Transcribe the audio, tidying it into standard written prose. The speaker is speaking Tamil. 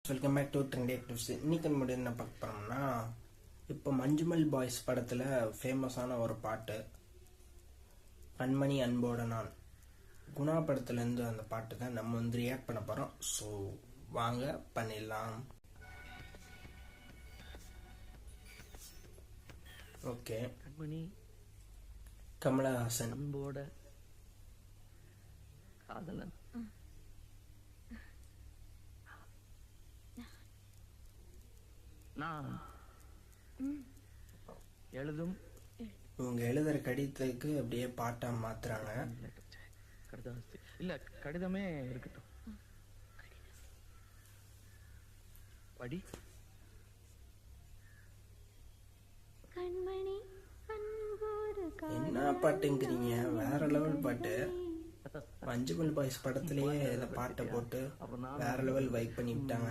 Welcome back to Trendy Actives. இன்னைக்கு நம்ம என்ன பார்க்க போறோம்னா, இப்போ மஞ்சுமல் பாய்ஸ் படத்தில் ஃபேமஸான ஒரு பாட்டு கண்மணி அன்போட நான் குணா படத்துலேருந்து அந்த பாட்டு தான் நம்ம ரியாக்ட் பண்ண போகிறோம். ஸோ வாங்க பண்ணிடலாம். ஓகே, கண்மணி கமலஹாசன் அன்போட காதலன். நான் எழுதும் இவங்க எழுதுகிற கடிதத்துக்கு அப்படியே பாட்டாக மாத்துறாங்க. கடிதாசி இல்ல, கடிதமே இருக்கட்டும். படி. கண்மணி அன்போடு என்ன பாட்டுங்கிறீங்க? வேற லெவல் பாட்டு. மஞ்சுமல் பாய்ஸ் படத்திலேயே இந்த பாட்டை போட்டு வேற லெவல் வைப் பண்ணி விட்டாங்க.